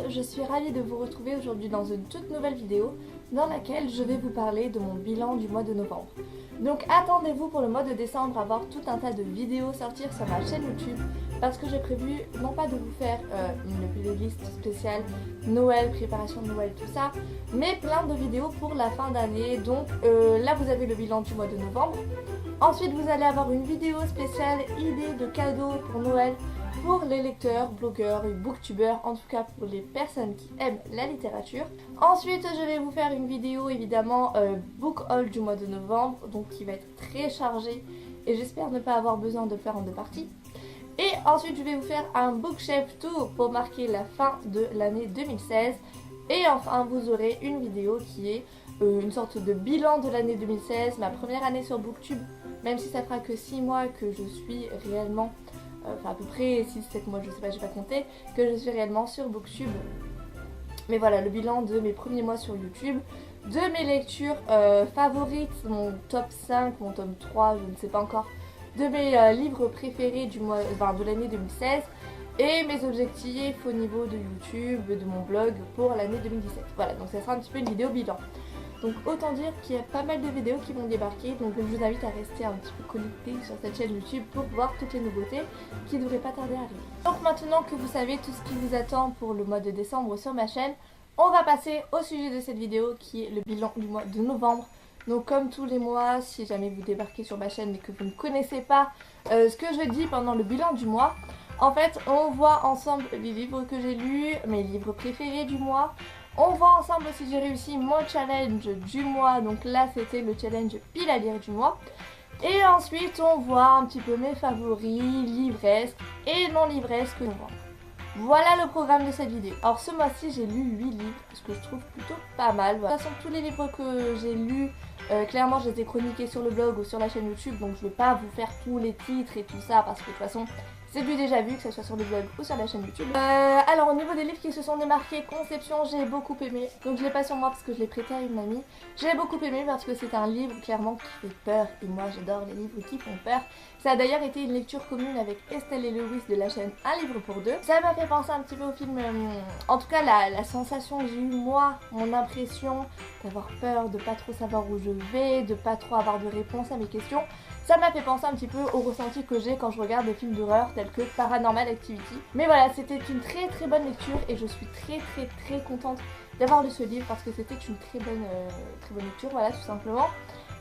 je suis ravie de vous retrouver aujourd'hui dans une toute nouvelle vidéo dans laquelle je vais vous parler de mon bilan du mois de novembre. Donc attendez-vous pour le mois de décembre à voir tout un tas de vidéos sortir sur ma chaîne YouTube parce que j'ai prévu non pas de vous faire une playlist spéciale Noël, préparation de Noël, tout ça, mais plein de vidéos pour la fin d'année. Donc là vous avez le bilan du mois de novembre. Ensuite vous allez avoir une vidéo spéciale idée de cadeaux pour Noël pour les lecteurs, blogueurs et booktubeurs, en tout cas pour les personnes qui aiment la littérature. Ensuite je vais vous faire une vidéo évidemment book haul du mois de novembre, donc qui va être très chargée et j'espère ne pas avoir besoin de le faire en deux parties. Et ensuite je vais vous faire un bookshelf tour pour marquer la fin de l'année 2016. Et enfin vous aurez une vidéo qui est une sorte de bilan de l'année 2016, ma première année sur Booktube, même si ça fera que 6 mois que je suis réellement, enfin à peu près 6-7 mois, je sais pas, j'ai pas compté, que je suis réellement sur Booktube. Mais voilà, le bilan de mes premiers mois sur YouTube, de mes lectures favorites, mon top 5, mon top 3, je ne sais pas encore, de mes livres préférés du mois, enfin, de l'année 2016, et mes objectifs au niveau de YouTube, de mon blog pour l'année 2017. Voilà, donc ça sera un petit peu une vidéo bilan. Donc autant dire qu'il y a pas mal de vidéos qui vont débarquer, donc je vous invite à rester un petit peu connecté sur cette chaîne YouTube pour voir toutes les nouveautés qui ne devraient pas tarder à arriver. Donc maintenant que vous savez tout ce qui vous attend pour le mois de décembre sur ma chaîne, on va passer au sujet de cette vidéo qui est le bilan du mois de novembre. Donc comme tous les mois, si jamais vous débarquez sur ma chaîne et que vous ne connaissez pas ce que je dis pendant le bilan du mois, en fait on voit ensemble les livres que j'ai lus, mes livres préférés du mois. On voit ensemble si j'ai réussi mon challenge du mois, donc là c'était le challenge pile à lire du mois. Et ensuite on voit un petit peu mes favoris, livresques et non livresques novembre. Voilà le programme de cette vidéo. Alors ce mois-ci j'ai lu 8 livres, ce que je trouve plutôt pas mal. Voilà. De toute façon tous les livres que j'ai lus, clairement je les ai chroniqués sur le blog ou sur la chaîne YouTube, donc je ne vais pas vous faire tous les titres et tout ça parce que de toute façon c'est du déjà vu, que ce soit sur le blog ou sur la chaîne YouTube. Alors au niveau des livres qui se sont démarqués, Conception, j'ai beaucoup aimé. Donc je l'ai pas sur moi parce que je l'ai prêté à une amie. J'ai beaucoup aimé parce que c'est un livre clairement qui fait peur. Et moi j'adore les livres qui font peur. Ça a d'ailleurs été une lecture commune avec Estelle et Lewis de la chaîne Un livre pour deux. Ça m'a fait penser un petit peu au film, en tout cas la sensation que j'ai eue moi, mon impression d'avoir peur, de pas trop savoir où je vais, de pas trop avoir de réponse à mes questions. Ça m'a fait penser un petit peu au ressenti que j'ai quand je regarde des films d'horreur tels que Paranormal Activity. Mais voilà, c'était une très bonne lecture et je suis très contente d'avoir lu ce livre parce que c'était une très bonne lecture, voilà, tout simplement.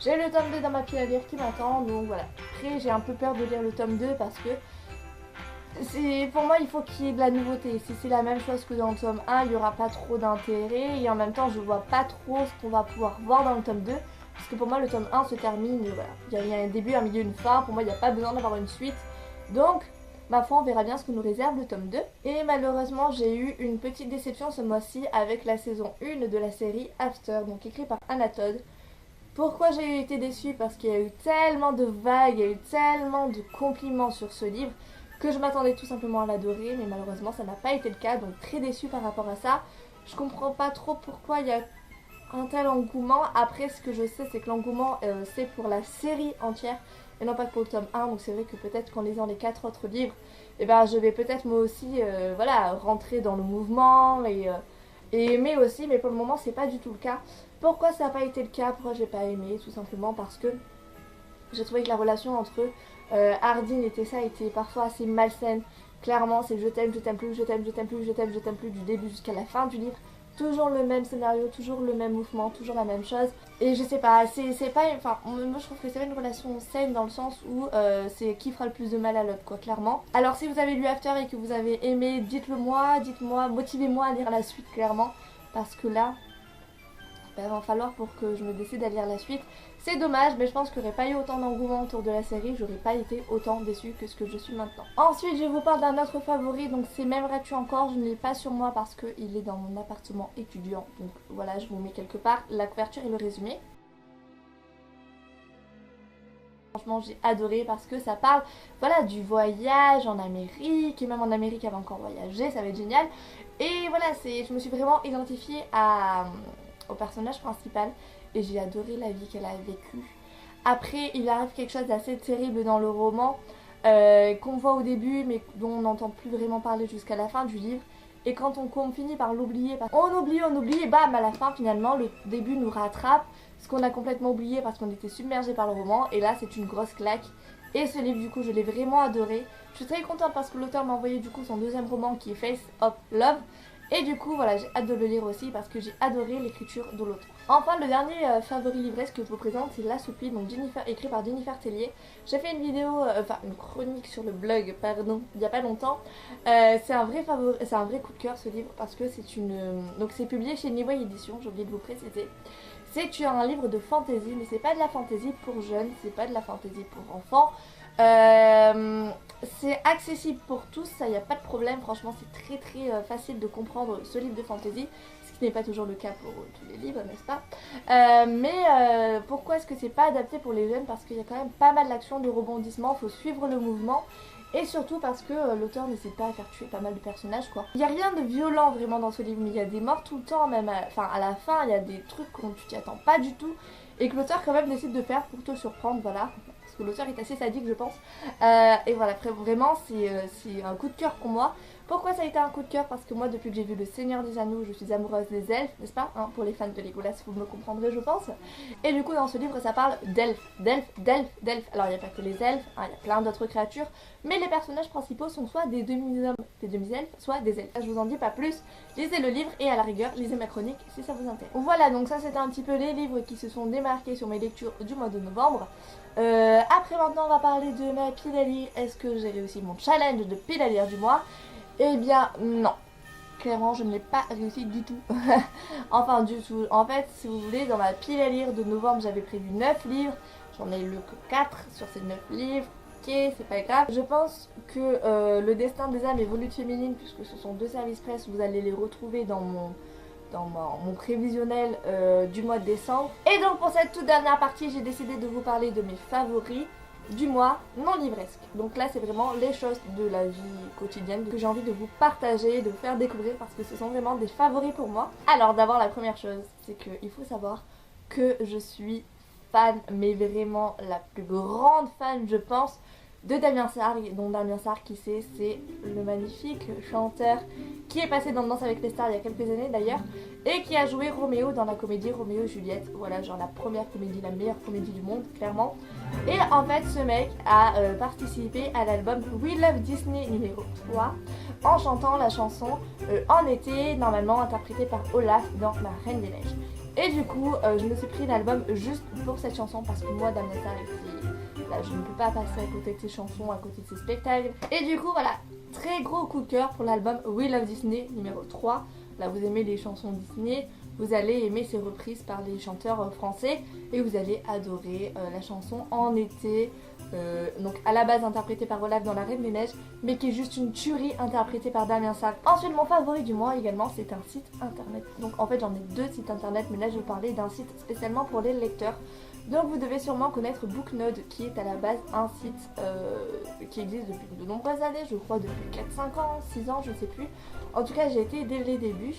J'ai le tome 2 dans ma pile à lire qui m'attend, donc voilà. Après, j'ai un peu peur de lire le tome 2 parce que pour moi, il faut qu'il y ait de la nouveauté. Si c'est la même chose que dans le tome 1, il n'y aura pas trop d'intérêt et en même temps, je vois pas trop ce qu'on va pouvoir voir dans le tome 2. Parce que pour moi le tome 1 se termine, voilà. Il y a un début, un milieu, une fin, pour moi il n'y a pas besoin d'avoir une suite. Donc, ma foi on verra bien ce que nous réserve le tome 2. Et malheureusement j'ai eu une petite déception ce mois-ci avec la saison 1 de la série After, donc écrite par Anna Todd. Pourquoi j'ai été déçue? Parce qu'il y a eu tellement de vagues, il y a eu tellement de compliments sur ce livre que je m'attendais tout simplement à l'adorer, mais malheureusement ça n'a pas été le cas, donc très déçue par rapport à ça. Je comprends pas trop pourquoi il y a un tel engouement. Après ce que je sais c'est que l'engouement c'est pour la série entière et non pas pour le tome 1, donc c'est vrai que peut-être qu'en lisant les 4 autres livres je vais peut-être moi aussi voilà, rentrer dans le mouvement et aimer aussi, mais pour le moment c'est pas du tout le cas. Pourquoi ça n'a pas été le cas? Pourquoi j'ai pas aimé? Tout simplement parce que j'ai trouvé que la relation entre Hardin et Tessa était parfois assez malsaine. Clairement c'est je t'aime, je t'aime plus, je t'aime, je t'aime plus, je t'aime, je t'aime plus du début jusqu'à la fin du livre. Toujours le même scénario, toujours le même mouvement, toujours la même chose. Et je sais pas, c'est pas... Enfin, moi je trouve que c'est pas une relation saine dans le sens où c'est qui fera le plus de mal à l'autre, quoi, clairement. Alors si vous avez lu After et que vous avez aimé, dites-le moi, dites-moi, motivez-moi à lire la suite, clairement. Parce que là, il va falloir pour que je me décide à lire la suite. C'est dommage, mais je pense qu'il n'y aurait pas eu autant d'engouement autour de la série, j'aurais pas été autant déçue que ce que je suis maintenant. Ensuite, je vous parle d'un autre favori, donc c'est M'aimerais-tu encore. Je ne l'ai pas sur moi parce qu'il est dans mon appartement étudiant. Donc voilà, je vous mets quelque part la couverture et le résumé. Franchement j'ai adoré parce que ça parle voilà, du voyage en Amérique, et même en Amérique elle va encore voyager, ça va être génial. Et voilà, je me suis vraiment identifiée au personnage principal et j'ai adoré la vie qu'elle a vécue. Après il arrive quelque chose d'assez terrible dans le roman qu'on voit au début mais dont on n'entend plus vraiment parler jusqu'à la fin du livre. et quand on finit par l'oublier, on oublie et bam, à la fin finalement le début nous rattrape, ce qu'on a complètement oublié parce qu'on était submergé par le roman, et là c'est une grosse claque. Et ce livre du coup je l'ai vraiment adoré. Je suis très contente parce que l'auteur m'a envoyé du coup son deuxième roman qui est Face of Love. Et du coup voilà, j'ai hâte de le lire aussi parce que j'ai adoré l'écriture de l'auteur. Enfin le dernier favori livresque que je vous présente, c'est La Soupie, donc écrit par Jennifer Tellier. J'ai fait une vidéo, enfin une chronique sur le blog, pardon, il n'y a pas longtemps. C'est un vrai coup de cœur ce livre parce que donc c'est publié chez Niveau Édition, j'ai oublié de vous préciser. C'est un livre de fantasy, mais c'est pas de la fantasy pour jeunes, c'est pas de la fantasy pour enfants. C'est accessible pour tous, ça y a pas de problème, franchement c'est très facile de comprendre ce livre de fantasy, ce qui n'est pas toujours le cas pour tous les livres, n'est-ce pas? Pourquoi est-ce que c'est pas adapté pour les jeunes? Parce qu'il y a quand même pas mal d'actions, de rebondissements, faut suivre le mouvement. Et surtout parce que l'auteur n'hésite pas à faire tuer pas mal de personnages quoi. Il n'y a rien de violent vraiment dans ce livre, mais il y a des morts tout le temps, même à la fin il y a des trucs qu'on tu t'y attends pas du tout. Et que l'auteur quand même décide de faire pour te surprendre, voilà. Parce que l'auteur est assez sadique je pense. Et voilà, vraiment c'est un coup de cœur pour moi. Pourquoi ça a été un coup de cœur? Parce que moi depuis que j'ai vu Le Seigneur des Anneaux, je suis amoureuse des elfes, n'est-ce pas hein? Pour les fans de Legolas, vous me comprendrez je pense. Et du coup dans ce livre ça parle d'elfes. Alors il n'y a pas que les elfes, hein, il y a plein d'autres créatures. Mais les personnages principaux sont soit des demi-hommes, des demi-elfes, soit des elfes. Je vous en dis pas plus, lisez le livre et à la rigueur lisez ma chronique si ça vous intéresse. Voilà, donc ça c'était un petit peu les livres qui se sont démarqués sur mes lectures du mois de novembre. Après maintenant on va parler de ma pile à lire. Est-ce que j'ai réussi mon challenge de pile à lire du mois? Eh bien non, clairement je ne l'ai pas réussi du tout. Enfin du tout, en fait si vous voulez dans ma pile à lire de novembre j'avais prévu 9 livres. J'en ai lu que 4 sur ces 9 livres. Ok, c'est pas grave. Je pense que Le Destin des âmes et Volutes féminines, puisque ce sont deux services presse, vous allez les retrouver dans mon prévisionnel du mois de décembre. Et donc pour cette toute dernière partie, j'ai décidé de vous parler de mes favoris du mois non livresque. Donc là c'est vraiment les choses de la vie quotidienne que j'ai envie de vous partager, de vous faire découvrir parce que ce sont vraiment des favoris pour moi. Alors d'abord la première chose, c'est qu'il faut savoir que je suis fan, mais vraiment la plus grande fan je pense, de Damien Sargue. Donc Damien Sargue qui c'est le magnifique chanteur qui est passé dans Danse avec les stars il y a quelques années d'ailleurs, et qui a joué Roméo dans la comédie Roméo et Juliette, voilà genre la première comédie, la meilleure comédie du monde clairement. Et en fait ce mec a participé à l'album We Love Disney numéro 3 en chantant la chanson En été, normalement interprétée par Olaf dans La Reine des Neiges. Et du coup je me suis pris l'album juste pour cette chanson parce que moi Damien Sargue là, je ne peux pas passer à côté de ses chansons, à côté de ses spectacles. Et du coup voilà, très gros coup de cœur pour l'album We Love Disney numéro 3. Là vous aimez les chansons Disney, vous allez aimer ces reprises par les chanteurs français et vous allez adorer la chanson En été, donc à la base interprétée par Olaf dans La Reine des Neiges, mais qui est juste une tuerie interprétée par Damien Sargue. Ensuite mon favori du mois également, c'est un site internet. Donc en fait j'en ai deux sites internet, mais là je vais vous parler d'un site spécialement pour les lecteurs. Donc vous devez sûrement connaître Booknode, qui est à la base un site qui existe depuis de nombreuses années, je crois depuis 4-5 ans, 6 ans, je ne sais plus. En tout cas j'ai été dès les débuts.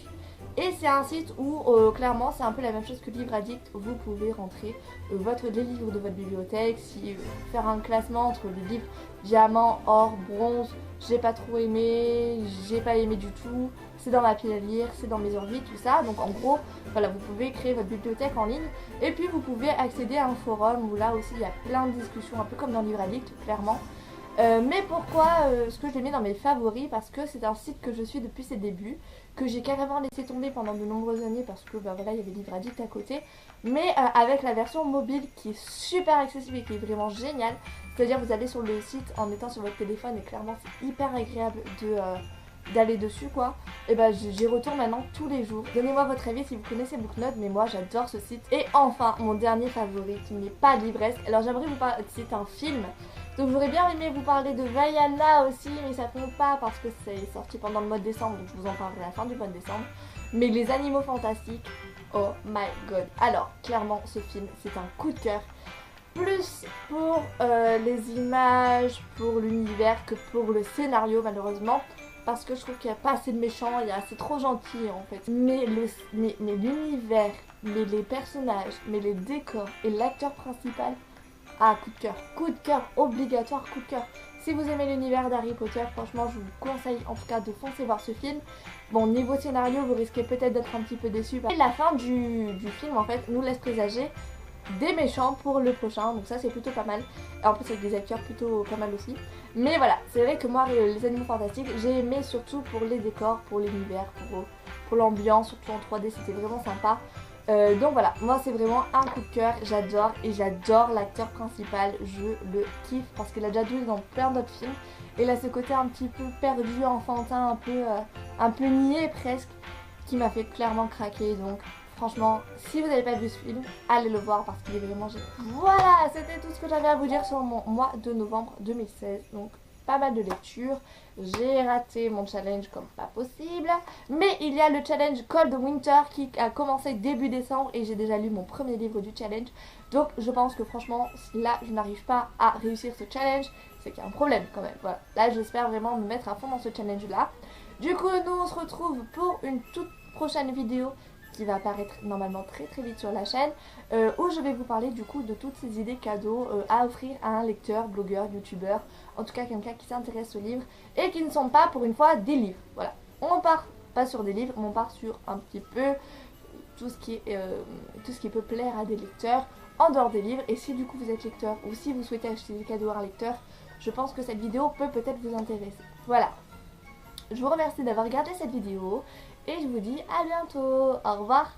Et c'est un site où clairement c'est un peu la même chose que Livre Addict. Vous pouvez rentrer les livres de votre bibliothèque, faire un classement entre les livres diamant, or, bronze, j'ai pas trop aimé, j'ai pas aimé du tout, c'est dans ma pile à lire, c'est dans mes envies, tout ça. Donc en gros, voilà, vous pouvez créer votre bibliothèque en ligne et puis vous pouvez accéder à un forum où là aussi il y a plein de discussions, un peu comme dans Livre Addict, clairement. Mais pourquoi est-ce que je l'ai mis dans mes favoris? Parce que c'est un site que je suis depuis ses débuts, que j'ai carrément laissé tomber pendant de nombreuses années parce que bah voilà, il y avait Livre Addict à côté, mais avec la version mobile qui est super accessible et qui est vraiment géniale. C'est-à-dire vous allez sur le site en étant sur votre téléphone et clairement c'est hyper agréable d'aller dessus quoi. Et bah j'y retourne maintenant tous les jours. Donnez-moi votre avis si vous connaissez Booknode, mais moi j'adore ce site. Et enfin mon dernier favori qui n'est pas livresque, alors j'aimerais vous parler, c'est un film. Donc j'aurais bien aimé vous parler de Vaiana aussi, mais ça compte pas parce que c'est sorti pendant le mois de décembre, donc je vous en parlerai à la fin du mois de décembre. Mais Les Animaux Fantastiques, oh my god. Alors clairement ce film c'est un coup de cœur. Plus pour les images, pour l'univers que pour le scénario malheureusement. Parce que je trouve qu'il n'y a pas assez de méchants, c'est trop gentil en fait. Mais l'univers, mais les personnages, mais les décors et l'acteur principal, ah coup de cœur obligatoire, coup de cœur. Si vous aimez l'univers d'Harry Potter, franchement je vous conseille en tout cas de foncer voir ce film. Bon, niveau scénario, vous risquez peut-être d'être un petit peu déçus. Et la fin du film en fait nous laisse présager des méchants pour le prochain, donc ça c'est plutôt pas mal. Et en plus avec des acteurs plutôt pas mal aussi. Mais voilà, c'est vrai que moi les Animaux Fantastiques, j'ai aimé surtout pour les décors, pour l'univers, pour l'ambiance, surtout en 3D, c'était vraiment sympa. Donc voilà, moi c'est vraiment un coup de cœur, j'adore et j'adore l'acteur principal, je le kiffe parce qu'il a déjà joué dans plein d'autres films. Et il a ce côté un petit peu perdu, enfantin, un peu niais presque, qui m'a fait clairement craquer. Donc franchement, si vous n'avez pas vu ce film, allez le voir parce qu'il est vraiment génial. Voilà, c'était tout ce que j'avais à vous dire sur mon mois de novembre 2016. Donc pas mal de lectures. J'ai raté mon challenge comme pas possible. Mais il y a le challenge Cold Winter qui a commencé début décembre et j'ai déjà lu mon premier livre du challenge. Donc je pense que franchement, si là je n'arrive pas à réussir ce challenge, c'est qu'il y a un problème quand même. Voilà. Là j'espère vraiment me mettre à fond dans ce challenge là. Du coup nous on se retrouve pour une toute prochaine vidéo qui va apparaître normalement très vite sur la chaîne, où je vais vous parler du coup de toutes ces idées cadeaux à offrir à un lecteur, blogueur, youtubeur, en tout cas quelqu'un qui s'intéresse aux livres et qui ne sont pas pour une fois des livres. Voilà, on part pas sur des livres, on part sur un petit peu tout ce qui peut plaire à des lecteurs en dehors des livres. Et si du coup vous êtes lecteur ou si vous souhaitez acheter des cadeaux à un lecteur, je pense que cette vidéo peut peut-être vous intéresser. Voilà, je vous remercie d'avoir regardé cette vidéo et je vous dis à bientôt. Au revoir.